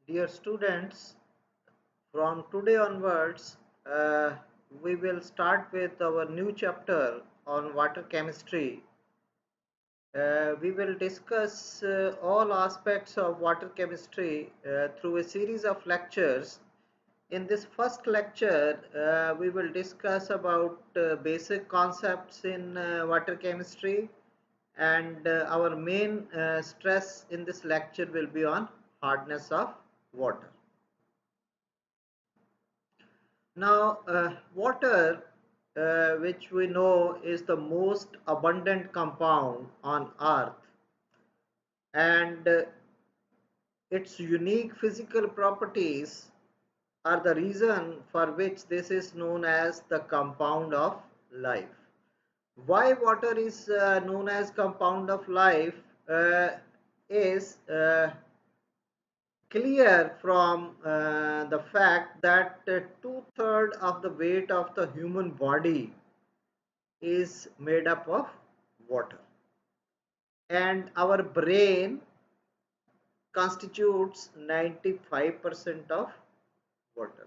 Dear students, from today onwards, uh, we will start with our new chapter on water chemistry. We will discuss all aspects of water chemistry through a series of lectures. In this first lecture, we will discuss about basic concepts in water chemistry, and our main stress in this lecture will be on hardness of water. Now, water, which we know is the most abundant compound on earth, and its unique physical properties are the reason for which this is known as the compound of life. Why water is known as compound of life is clear from the fact that two-thirds of the weight of the human body is made up of water, and our brain constitutes 95% of water.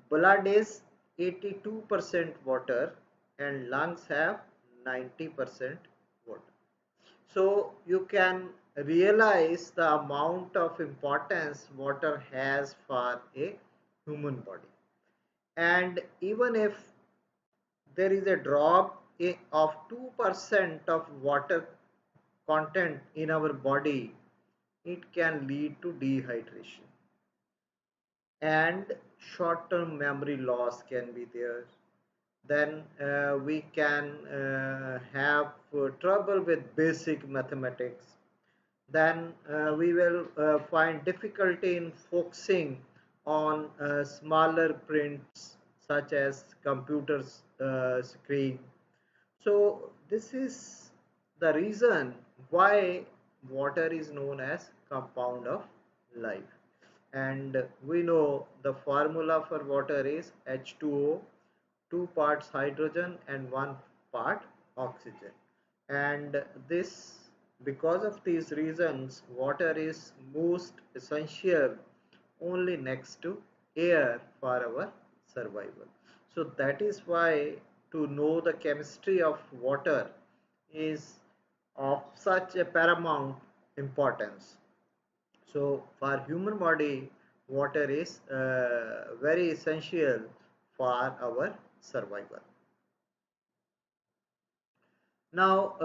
Blood is 82% water, and lungs have 90% water. So you can realize the amount of importance water has for a human body. And even if there is a drop of 2% of water content in our body, it can lead to dehydration, and short-term memory loss can be there. Then we can have trouble with basic mathematics. Then we will find difficulty in focusing on smaller prints such as computers screen. So this is the reason why water is known as compound of life. And we know the formula for water is H2O, 2 parts hydrogen and 1 part oxygen. And this, because of these reasons, water is most essential only next to air for our survival. So that is why to know the chemistry of water is of such a paramount importance. So for human body, water is very essential for our survival. Now,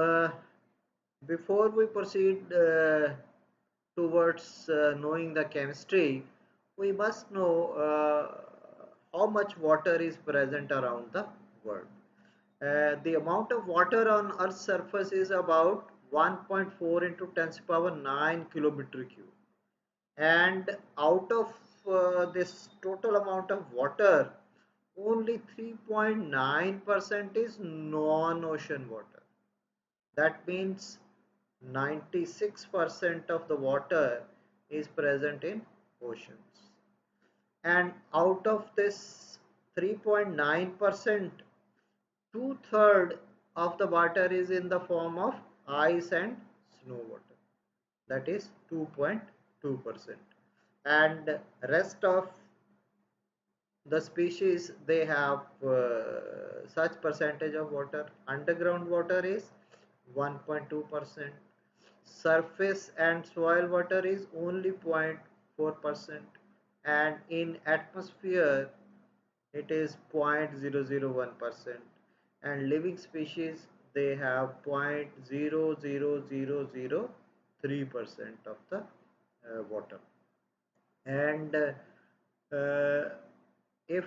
before we proceed towards knowing the chemistry, we must know how much water is present around the world. The amount of water on Earth's surface is about 1.4 into 10 to the power 9 kilometer cube. And out of this total amount of water, only 3.9% is non-ocean water. That means 96% of the water is present in oceans. And out of this 3.9%, two-thirds of the water is in the form of ice and snow water. That is 2.2%. And rest of the species, they have such percentage of water. Underground water is 1.2%. Surface and soil water is only 0.4%, and in atmosphere it is 0.001%, and living species, they have 0.00003% of the water. And if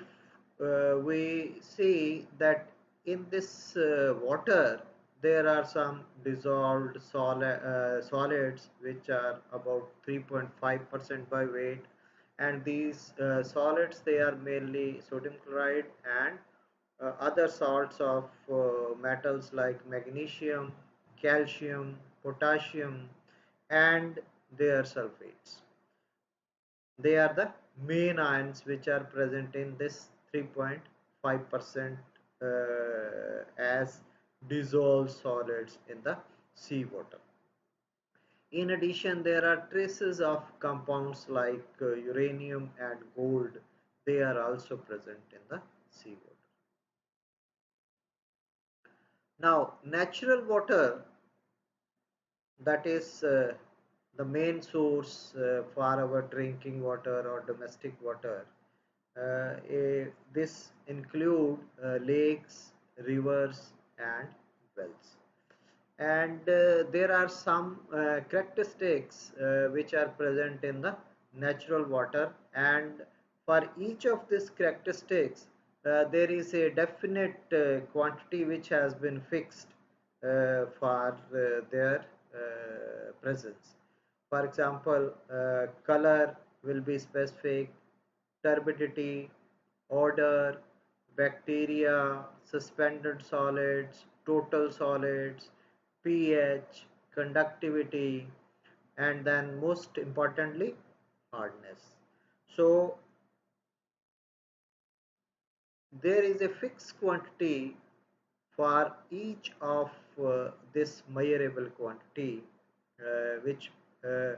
we see that in this water there are some dissolved solids which are about 3.5% by weight, and these solids, they are mainly sodium chloride and other salts of metals like magnesium, calcium, potassium, and their sulfates. They are the main ions which are present in this 3.5% as dissolved solids in the sea water. In addition, there are traces of compounds like uranium and gold. They are also present in the seawater. Now, natural water, that is the main source for our drinking water or domestic water. This include lakes, rivers, and wells. And there are some characteristics which are present in the natural water, and for each of these characteristics there is a definite quantity which has been fixed for their presence. For example, color will be specific, turbidity, odor, bacteria, suspended solids, total solids, pH, conductivity, and then most importantly, hardness. So there is a fixed quantity for each of this measurable quantity which uh,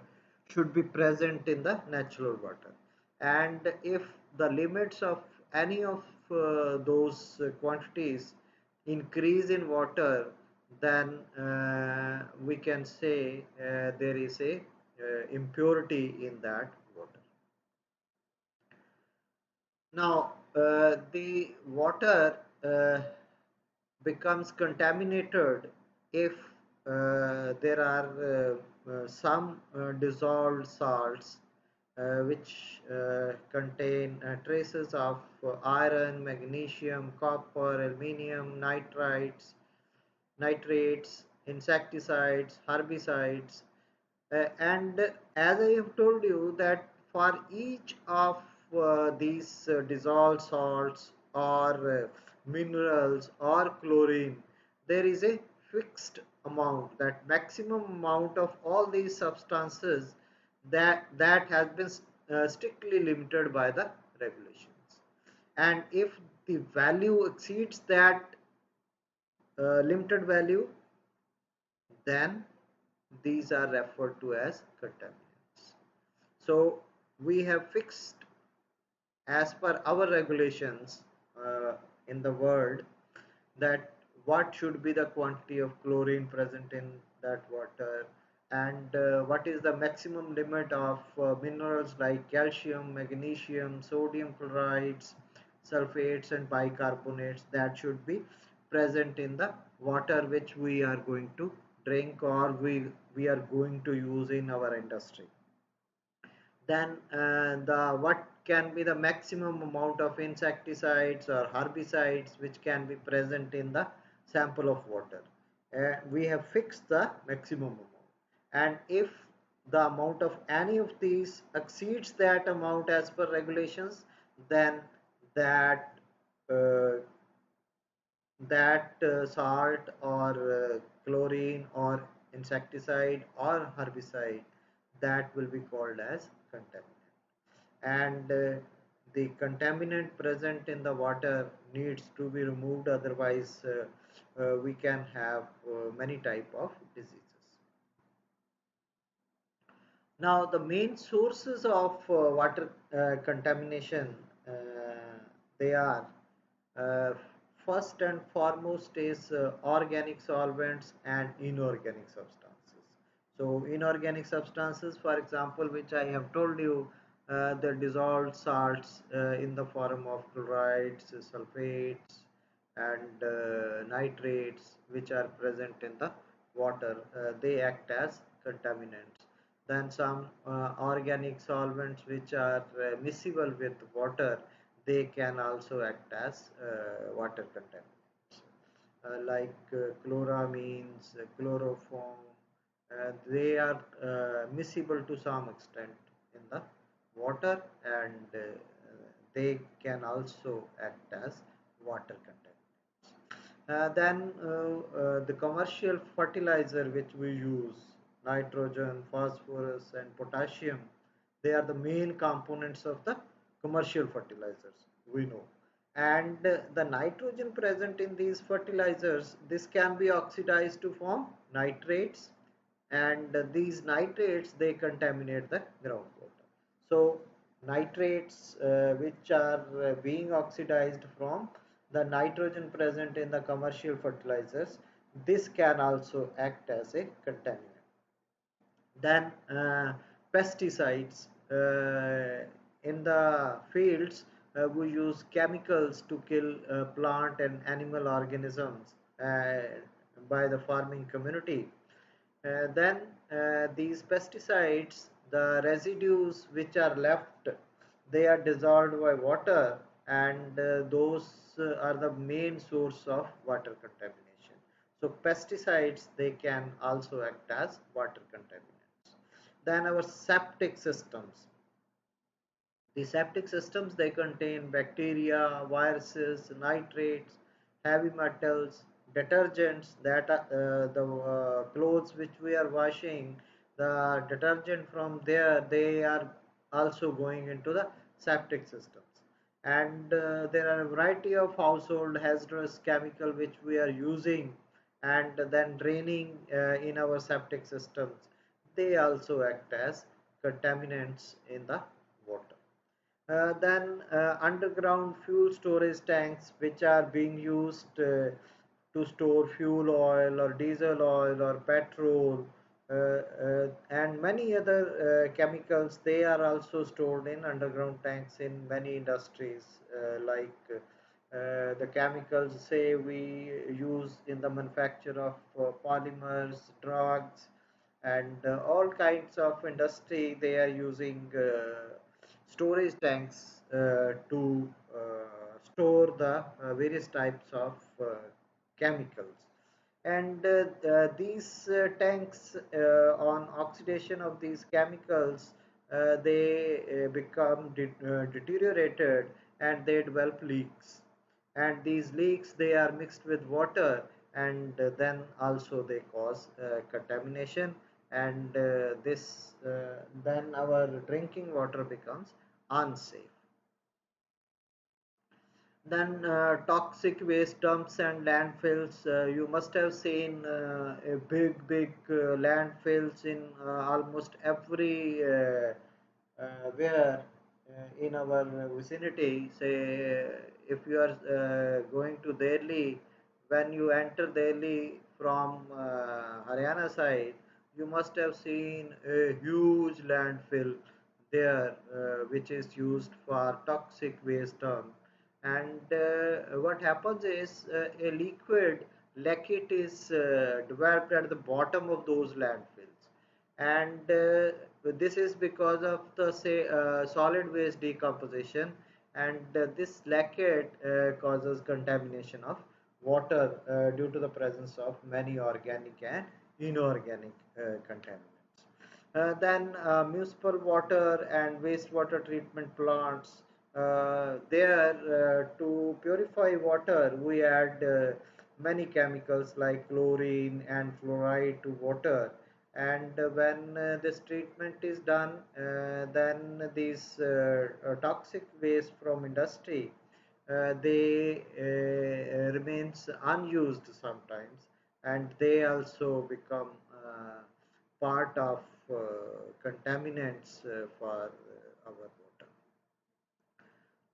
should be present in the natural water. And if the limits of any of those quantities increase in water, then we can say there is a impurity in that water. Now, the water becomes contaminated if there are some dissolved salts which contain traces of iron, magnesium, copper, aluminium, nitrates, insecticides, herbicides, and as I have told you that for each of these dissolved salts or minerals or chlorine, there is a fixed amount, that maximum amount of all these substances that has been strictly limited by the regulations. And if the value exceeds that limited value, then these are referred to as contaminants. So we have fixed, as per our regulations in the world, that what should be the quantity of chlorine present in that water, and what is the maximum limit of minerals like calcium, magnesium, sodium chlorides, sulfates and bicarbonates that should be present in the water which we are going to drink, or we are going to use in our industry. Then the what can be the maximum amount of insecticides or herbicides which can be present in the sample of water. We have fixed the maximum amount, and if the amount of any of these exceeds that amount as per regulations, then that uh, salt or chlorine or insecticide or herbicide, that will be called as contaminant. And the contaminant present in the water needs to be removed, otherwise we can have many type of diseases. Now the main sources of water contamination, uh, they are uh, first and foremost is organic solvents and inorganic substances. So inorganic substances, for example, which I have told you, the dissolved salts in the form of chlorides, sulfates, and nitrates, which are present in the water, they act as contaminants. Then some organic solvents which are miscible with water, they can also act as water contaminants, like chloramines, chloroform. They are miscible to some extent in the water, and they can also act as water contaminants. Then the commercial fertilizer which we use, nitrogen, phosphorus and potassium, they are the main components of the commercial fertilizers, we know. And the nitrogen present in these fertilizers, this can be oxidized to form nitrates, and these nitrates, they contaminate the groundwater. So nitrates which are being oxidized from the nitrogen present in the commercial fertilizers, this can also act as a contaminant. Then pesticides, in the fields we use chemicals to kill plant and animal organisms by the farming community. Then these pesticides, the residues which are left, they are dissolved by water, and those are the main source of water contamination. So pesticides, they can also act as water contaminants. Then our septic systems. The septic systems, they contain bacteria, viruses, nitrates, heavy metals, detergents, that the clothes which we are washing, the detergent from there, they are also going into the septic systems. And there are a variety of household hazardous chemical which we are using and then draining in our septic systems. They also act as contaminants in the water. Then underground fuel storage tanks, which are being used to store fuel oil or diesel oil or petrol, and many other chemicals, they are also stored in underground tanks in many industries, like the chemicals, say, we use in the manufacture of polymers, drugs, and all kinds of industry, they are using storage tanks to store the various types of chemicals. And these tanks, on oxidation of these chemicals, they become deteriorated, and they develop leaks. And these leaks, they are mixed with water, and then also they cause contamination, and this then our drinking water becomes unsafe. Then toxic waste dumps and landfills. You must have seen a big landfills in almost every where in our vicinity. Say, if you are going to Delhi, when you enter Delhi from Haryana side, you must have seen a huge landfill there, which is used for toxic waste dump. And what happens is a liquid leachate is developed at the bottom of those landfills, and this is because of the, say, solid waste decomposition, and this leachate causes contamination of water due to the presence of many organic and inorganic contaminants. Then municipal water and wastewater treatment plants. There, to purify water, we add many chemicals like chlorine and fluoride to water. And when this treatment is done, then these toxic waste from industry, they remains unused sometimes, and they also become part of contaminants for our water.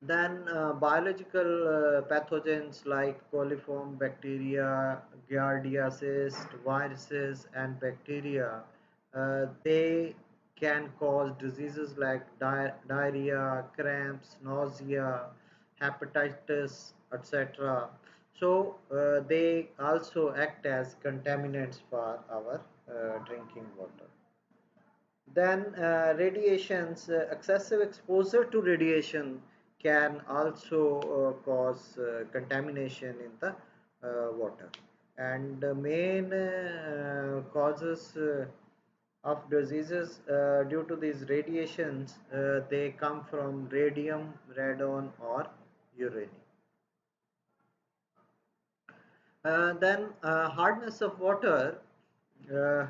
Then biological pathogens like coliform bacteria, Giardia cyst, viruses, and bacteria, they can cause diseases like diarrhea, cramps, nausea, hepatitis, etc. So they also act as contaminants for our drinking water. Then radiations, excessive exposure to radiation can also cause contamination in the water. And the main causes of diseases due to these radiations, they come from radium, radon, or uranium. Then hardness of water. Uh,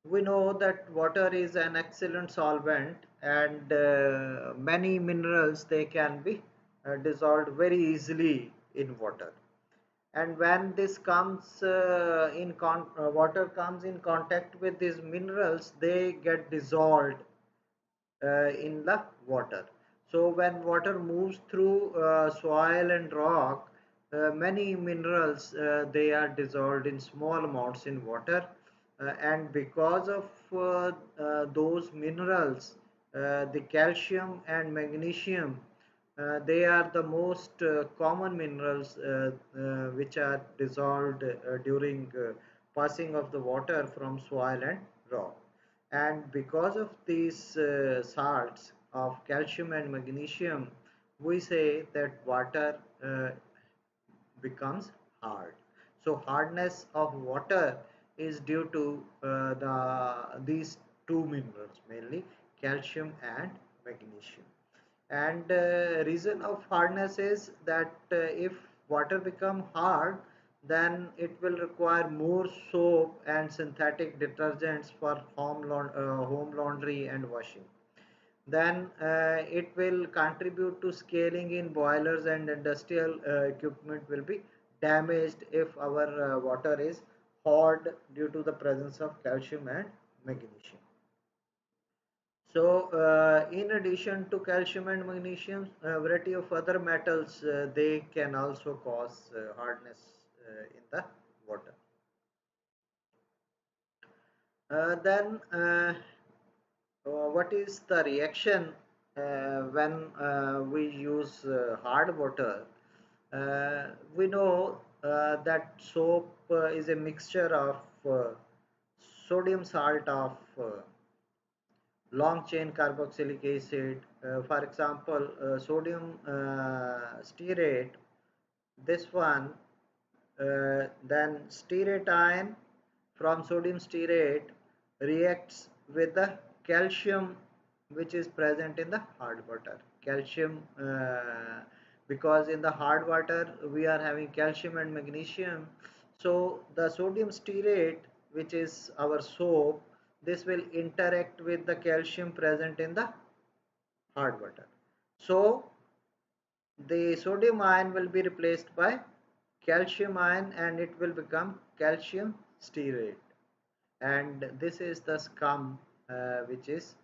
we know that water is an excellent solvent, and many minerals, they can be dissolved very easily in water. and when this comes water comes in contact with these minerals, they get dissolved in the water. So when water moves through soil and rock, many minerals they are dissolved in small amounts in water, and because of those minerals, the calcium and magnesium, they are the most common minerals which are dissolved during passing of the water from soil and rock. And because of these salts of calcium and magnesium, we say that water becomes hard. So hardness of water is due to these two minerals, mainly calcium and magnesium. And reason of hardness is that if water become hard, then it will require more soap and synthetic detergents for home laundry and washing. Then it will contribute to scaling in boilers, and industrial equipment will be damaged if our water is hard due to the presence of calcium and magnesium. So, in addition to calcium and magnesium, a variety of other metals they can also cause hardness in the water. Then, what is the reaction when we use hard water? We know that soap is a mixture of sodium salt of long chain carboxylic acid. For example, sodium stearate, this one, then stearate ion from sodium stearate reacts with the calcium which is present in the hard water. Calcium, because in the hard water we are having calcium and magnesium, so the sodium stearate, which is our soap, this will interact with the calcium present in the hard water. So the sodium ion will be replaced by calcium ion, and it will become calcium stearate. And this is the scum which is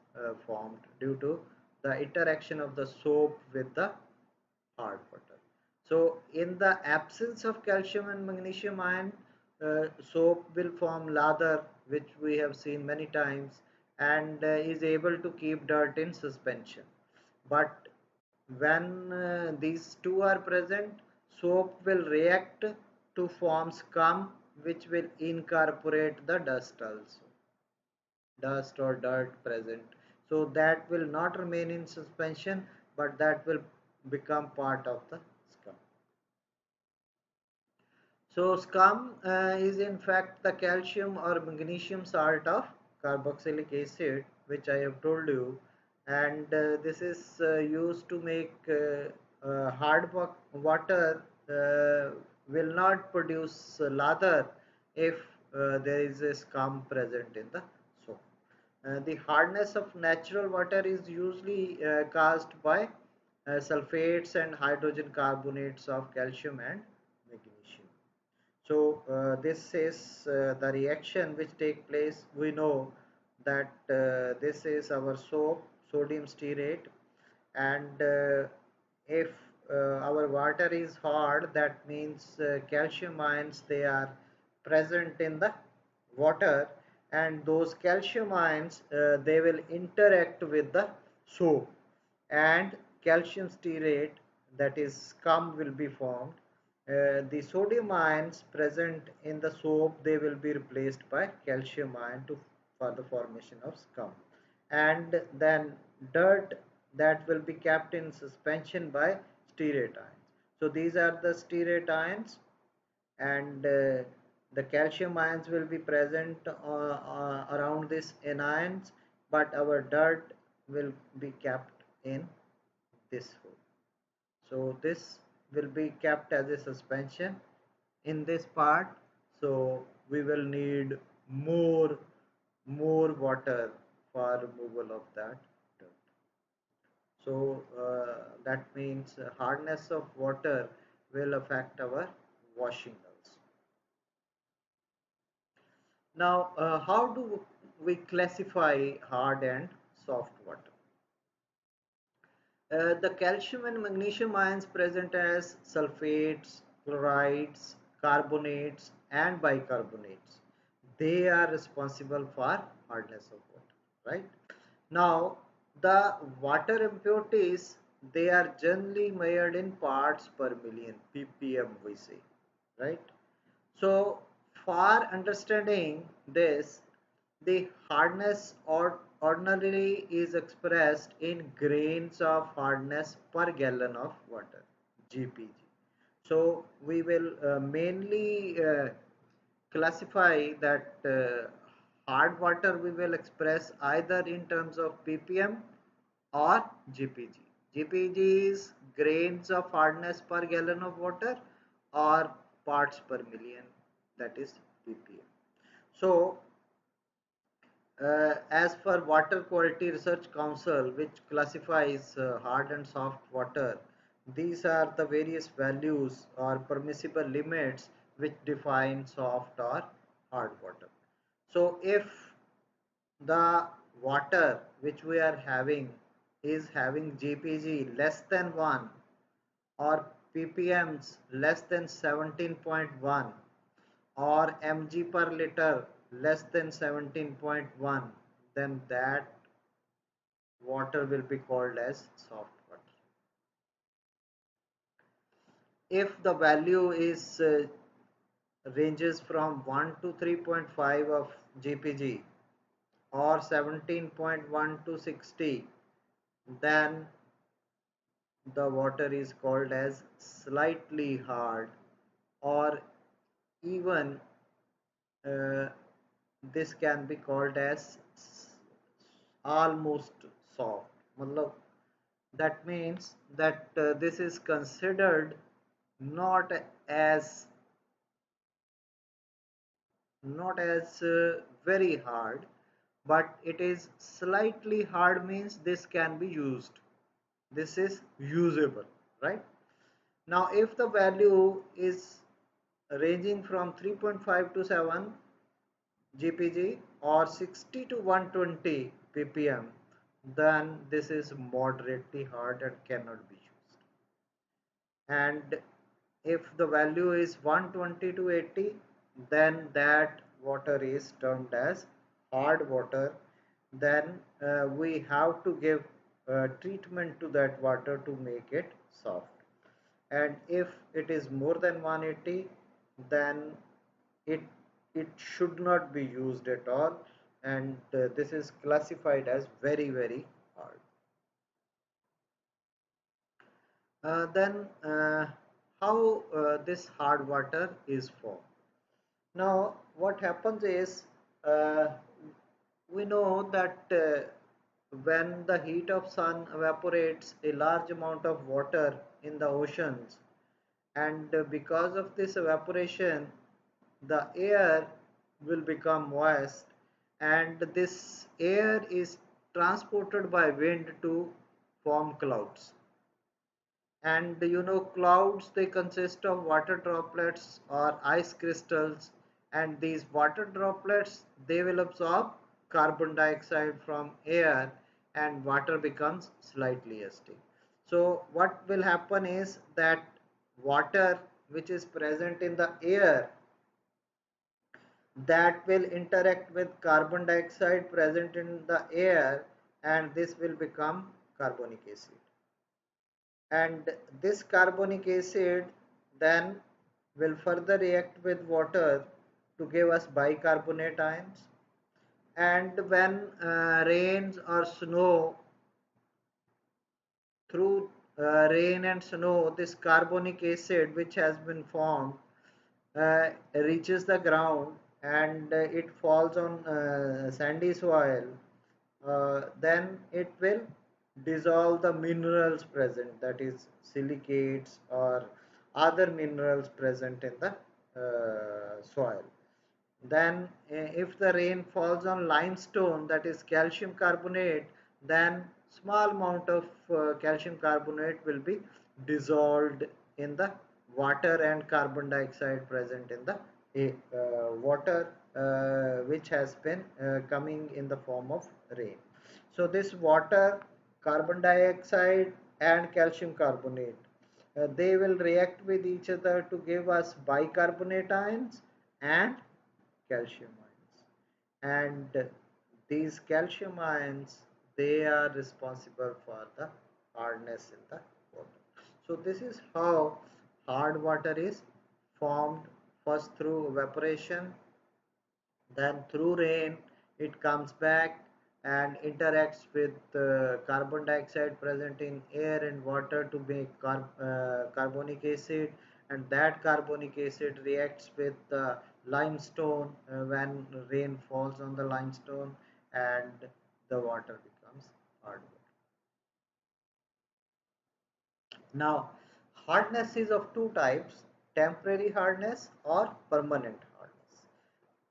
formed due to the interaction of the soap with the hard water. So in the absence of calcium and magnesium ion, soap will form lather, which we have seen many times, and is able to keep dirt in suspension. But when these two are present, soap will react to form scum, which will incorporate the dust also, dust or dirt present. So that will not remain in suspension, but that will become part of the scum. So scum is in fact the calcium or magnesium salt of carboxylic acid, which I have told you, and this is used to make hard water will not produce lather if there is a scum present in the soap. The hardness of natural water is usually caused by sulfates and hydrogen carbonates of calcium and magnesium. So this is the reaction which take place. We know that this is our soap, sodium stearate, and if our water is hard, that means calcium ions they are present in the water, and those calcium ions they will interact with the soap, and calcium stearate, that is scum, will be formed. The sodium ions present in the soap they will be replaced by calcium ion for the formation of scum, and then dirt that will be kept in suspension by stearate ions. So these are the stearate ions, and the calcium ions will be present around this anions, but our dirt will be kept in this hole. So this will be kept as a suspension in this part. So we will need more water for removal of that dirt. So that means hardness of water will affect our washing also. Now, how do we classify hard and soft water? The calcium and magnesium ions present as sulfates, chlorides, carbonates, and bicarbonates. They are responsible for hardness of water, right? Now, the water impurities, they are generally measured in parts per million, ppm we say, right? So, for understanding this, the hardness ordinarily is expressed in grains of hardness per gallon of water, GPG. So, we will mainly classify that hard water we will express either in terms of ppm or GPG. GPG is grains of hardness per gallon of water or parts per million, that is ppm. So, as per Water Quality Research Council, which classifies hard and soft water, these are the various values or permissible limits which define soft or hard water. So, if the water which we are having is having GPG less than 1 or ppms less than 17.1 or mg per liter less than 17.1, then that water will be called as soft water. If the value is ranges from 1 to 3.5 of GPG or 17.1 to 60, then the water is called as slightly hard, or even uh, this can be called as almost soft. Matlab, that means that this is considered not as very hard, but it is slightly hard means this can be used. This is usable, right? Now, if the value is ranging from 3.5 to 7 GPG or 60 to 120 ppm, then this is moderately hard and cannot be used. And if the value is 120 to 80, then that water is termed as hard water. Then we have to give treatment to that water to make it soft. And if it is more than 180, then it it should not be used at all, and this is classified as very hard. Then how this hard water is formed. Now what happens is, uh, we know that when the heat of sun evaporates a large amount of water in the oceans, and because of this evaporation the air will become moist, and this air is transported by wind to form clouds. And clouds, they consist of water droplets or ice crystals, and these water droplets, they will absorb carbon dioxide from air, and water becomes slightly acidic. So what will happen is that water which is present in the air, that will interact with carbon dioxide present in the air, and this will become carbonic acid, and this carbonic acid then will further react with water to give us bicarbonate ions. And when rains or snow, through rain and snow, this carbonic acid which has been formed reaches the ground, and it falls on sandy soil, then it will dissolve the minerals present, that is silicates or other minerals present in the soil. Then if the rain falls on limestone, that is calcium carbonate, then small amount of calcium carbonate will be dissolved in the water and carbon dioxide present in the water which has been coming in the form of rain. So this water, carbon dioxide and calcium carbonate, they will react with each other to give us bicarbonate ions and calcium ions. And these calcium ions, they are responsible for the hardness in the water. So this is how hard water is formed, first through evaporation, then through rain it comes back and interacts with carbon dioxide present in air and water to make carbonic acid, and that carbonic acid reacts with the limestone when rain falls on the limestone, and the water becomes hard water. Now, hardness is of two types: temporary hardness or permanent hardness.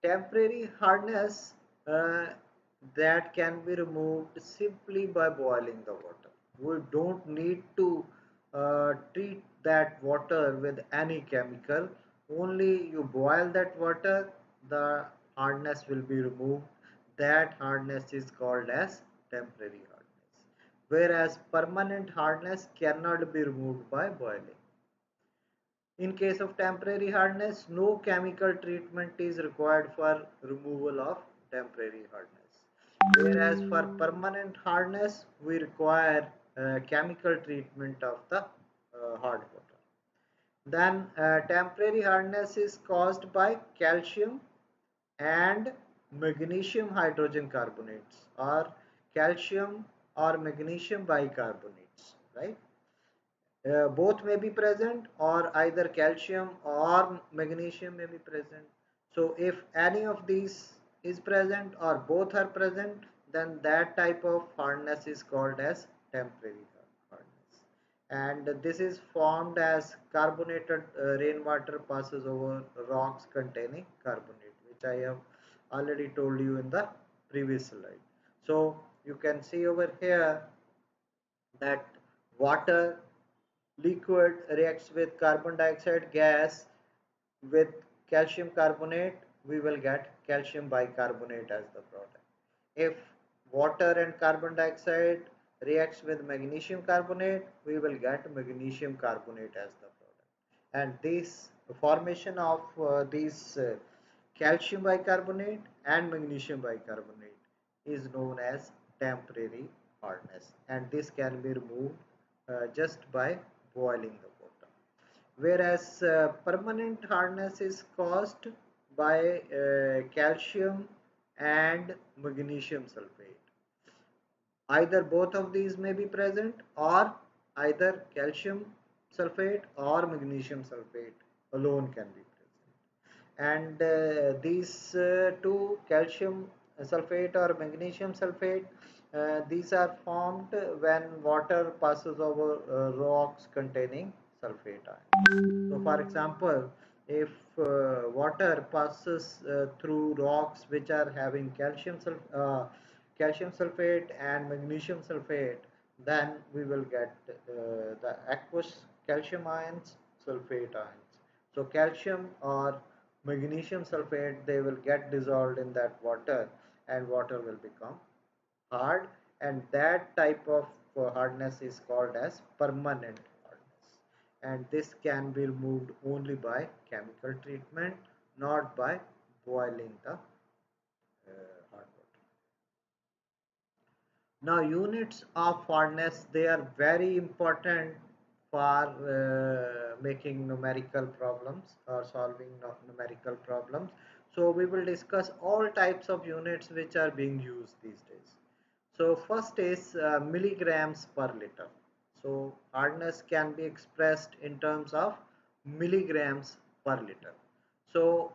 Temporary hardness, uh, that can be removed simply by boiling the water. We don't need to treat that water with any chemical. Only you boil that water, the hardness will be removed. That hardness is called as temporary hardness. Whereas permanent hardness cannot be removed by boiling. In case of temporary hardness, no chemical treatment is required for removal of temporary hardness. Whereas for permanent hardness, we require chemical treatment of the hard water. Then temporary hardness is caused by calcium and magnesium hydrogen carbonates, or calcium or magnesium bicarbonates, right? Both may be present, or either calcium or magnesium may be present. So if any of these is present or both are present, then that type of hardness is called as temporary hardness. And this is formed as carbonated rainwater passes over rocks containing carbonate, which I have already told you in the previous slide. So you can see over here that water liquid reacts with carbon dioxide gas with calcium carbonate, we will get calcium bicarbonate as the product. If water and carbon dioxide reacts with magnesium carbonate, we will get magnesium carbonate as the product. And this formation of these calcium bicarbonate and magnesium bicarbonate is known as temporary hardness, and this can be removed just by boiling the water. Whereas permanent hardness is caused by calcium and magnesium sulfate. Either both of these may be present, or either calcium sulfate or magnesium sulfate alone can be present. And these two, calcium sulfate or magnesium sulfate, these are formed when water passes over rocks containing sulfate ion. So for example, if water passes through rocks which are having calcium sulfate and magnesium sulfate, then we will get the aqueous calcium ions, sulfate ions. So calcium or magnesium sulfate, they will get dissolved in that water, and water will become hard, and that type of hardness is called as permanent hardness, and this can be removed only by chemical treatment, not by boiling the hard water. Now units of hardness, they are very important for making numerical problems or solving numerical problems. So we will discuss all types of units which are being used these days. So first is milligrams per liter. So hardness can be expressed in terms of milligrams per liter. So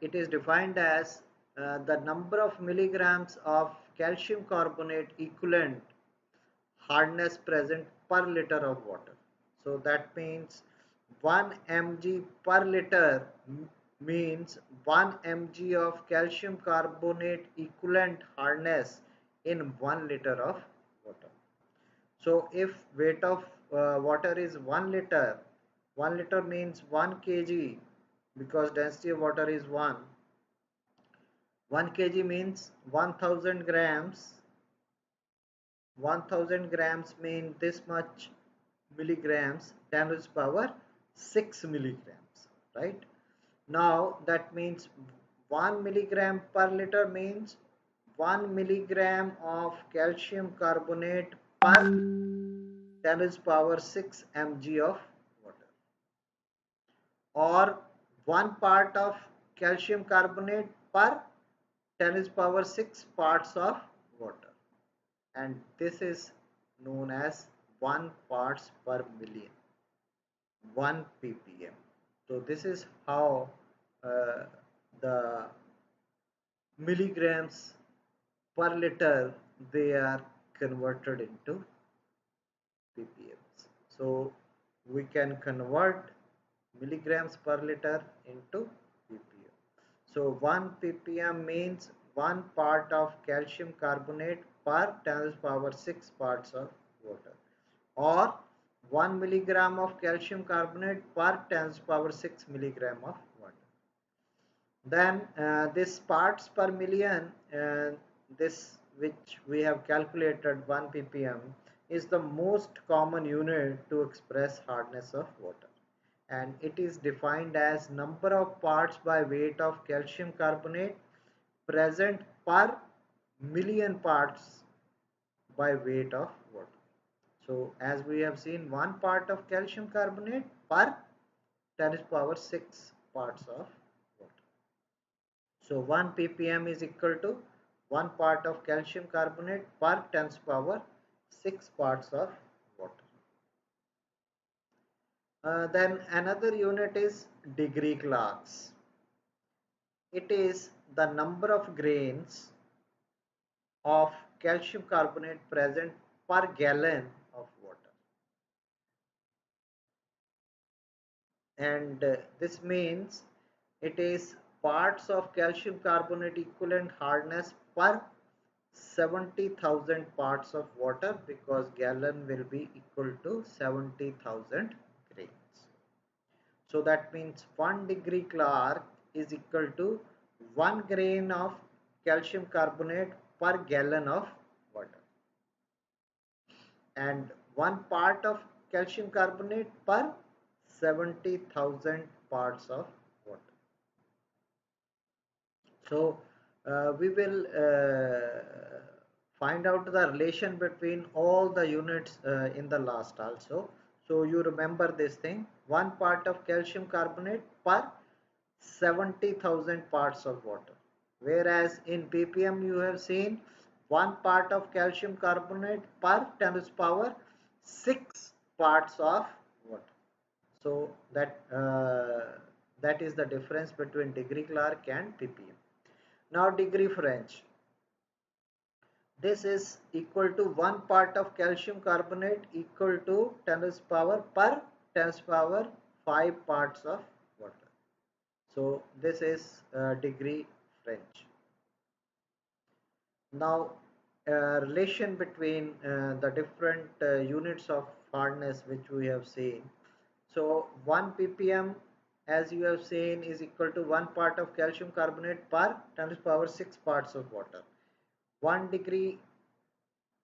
it is defined as the number of milligrams of calcium carbonate equivalent hardness present per liter of water. So that means 1 mg per liter means 1 mg of calcium carbonate equivalent hardness in 1 liter of water. So if weight of water is 1 liter, 1 liter means 1 kg, because density of water is 1. 1 kg means 1000 grams. 1000 grams mean this much milligrams, 10 to the power 6 milligrams, right? Now that means 1 milligram per liter means 1 milligram of calcium carbonate per 10 to the power 6 mg of water, or 1 part of calcium carbonate per 10 to the power 6 parts of water, and this is known as 1 parts per million, 1 ppm. So this is how the milligrams per liter they are converted into ppms. So we can convert milligrams per liter into ppm. So 1 ppm means 1 part of calcium carbonate per 10 to the power 6 parts of water, or 1 milligram of calcium carbonate per 10 to the power 6 milligram of water. Then this parts per million, this which we have calculated 1 ppm, is the most common unit to express hardness of water, and it is defined as number of parts by weight of calcium carbonate present per million parts by weight of water. So as we have seen, 1 part of calcium carbonate per 10 to the power 6 parts of water. So 1 ppm is equal to 1 part of calcium carbonate per 10 to the power 6 parts of water. Then another unit is degree Clarks. It is the number of grains of calcium carbonate present per gallon of water, and this means it is parts of calcium carbonate equivalent hardness per 70,000 parts of water, because gallon will be equal to 70,000 grains. So that means 1 degree Clark is equal to 1 grain of calcium carbonate per gallon of water, and 1 part of calcium carbonate per 70,000 parts of water. So we will find out the relation between all the units in the last also. So you remember this thing, 1 part of calcium carbonate per 70,000 parts of water, whereas in ppm you have seen 1 part of calcium carbonate per 10 to the power 6 parts of water. So that is the difference between degree Clark and ppm. Now degree French. This is equal to 1 part of calcium carbonate equal to 10 to the power per 10 to the power 5 parts of water. So this is degree French. Now relation between the different units of hardness which we have seen. So 1 ppm, as you have seen, is equal to 1 part of calcium carbonate per 10 to the power 6 parts of water. 1 degree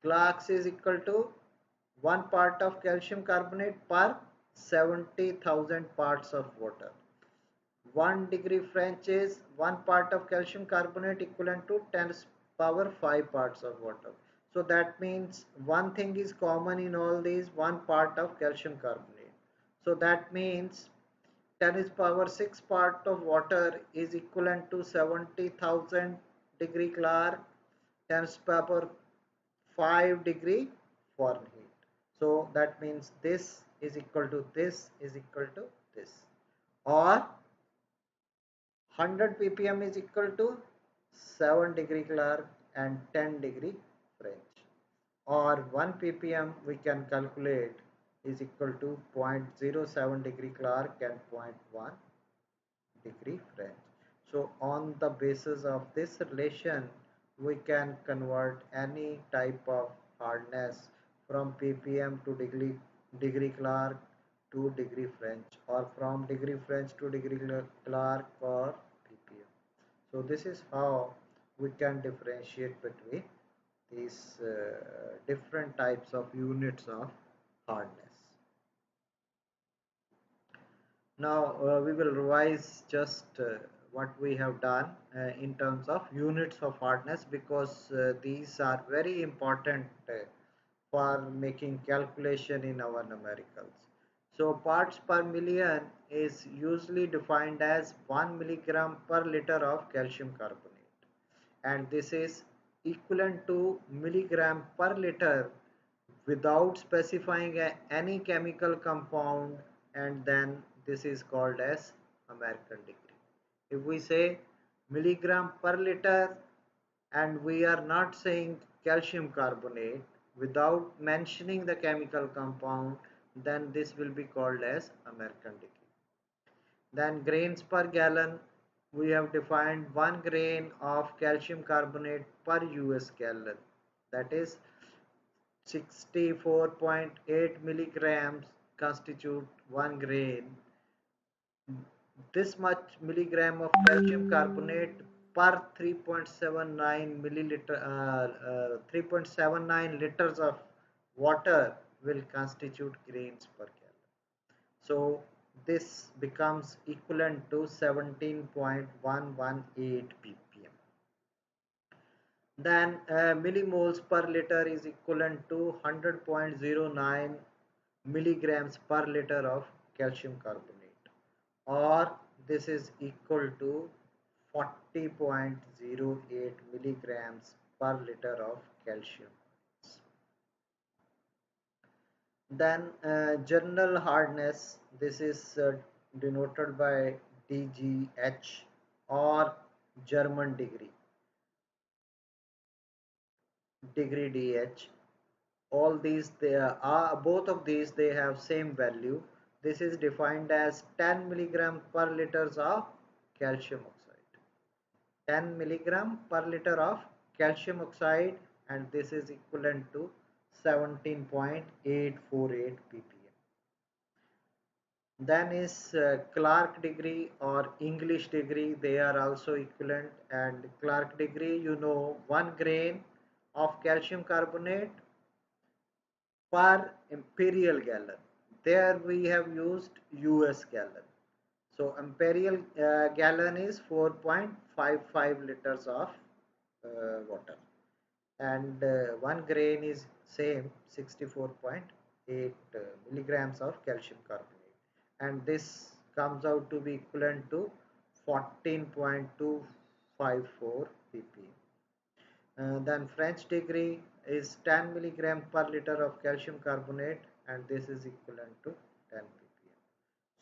Clarks is equal to 1 part of calcium carbonate per 70,000 parts of water. 1 degree French is 1 part of calcium carbonate equivalent to 10 to the power 5 parts of water. So that means one thing is common in all these, 1 part of calcium carbonate. So that means 10 to the power 6 part of water is equivalent to 70,000 degree Clark, 10 to the power 5 degree Fahrenheit. So that means this is equal to this is equal to this, or 100 ppm is equal to 7 degree Clark and 10 degree French, or 1 ppm we can calculate is equal to 0.07 degree Clark and 0.1 degree French. So on the basis of this relation we can convert any type of hardness from ppm to degree Clark, to degree French, or from degree French to degree Clark or ppm. So this is how we can differentiate between these different types of units of hardness. Now we will revise just what we have done in terms of units of hardness, because these are very important for making calculation in our numericals. So parts per million is usually defined as 1 milligram per liter of calcium carbonate, and this is equivalent to milligram per liter without specifying any chemical compound, and then this is called as American degree. If we say milligram per liter and we are not saying calcium carbonate without mentioning the chemical compound, then this will be called as American degree. Then grains per gallon, we have defined 1 grain of calcium carbonate per US gallon, that is 64.8 milligrams constitute 1 grain. This much milligram of calcium carbonate per 3.79 milliliter, 3.79 liters of water will constitute grains per gallon. So this becomes equivalent to 17.118 ppm. Then millimoles per liter is equivalent to 100.09 milligrams per liter of calcium carbonate, or this is equal to 40.08 milligrams per liter of calcium. Then general hardness, this is denoted by DGH, or German degree DH. All these, they are both of these, they have same value. This is defined as 10 milligram per liters of calcium oxide, 10 milligram per liter of calcium oxide, and this is equivalent to 17.848 ppm. Then is Clark degree or English degree, they are also equivalent. And Clark degree, 1 grain of calcium carbonate per imperial gallon. There we have used US gallon. So imperial gallon is 4.55 liters of water, and 1 grain is same 64.8 milligrams of calcium carbonate, and this comes out to be equivalent to 14.254 ppm. Then French degree is 10 milligram per liter of calcium carbonate, and this is equivalent to 10 ppm.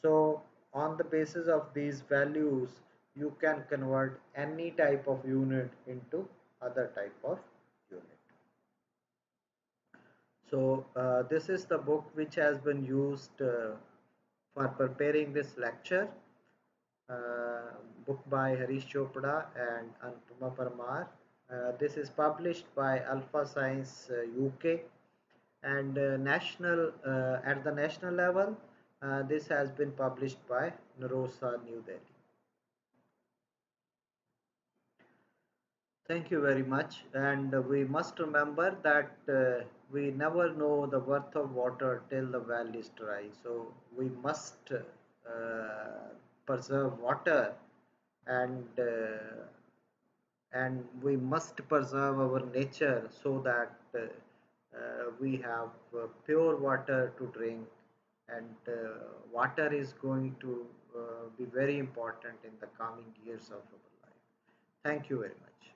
So on the basis of these values, you can convert any type of unit into other type of unit. So this is the book which has been used for preparing this lecture. uh, Book by Harish Chopra and Anupama Parmar. This is published by Alpha Science UK, and national at the national level, this has been published by Narosa, New Delhi. Thank you very much. And we must remember that we never know the worth of water till the well is dry. So we must preserve water, and we must preserve our nature, so that we have pure water to drink, and water is going to be very important in the coming years of our life. Thank you very much.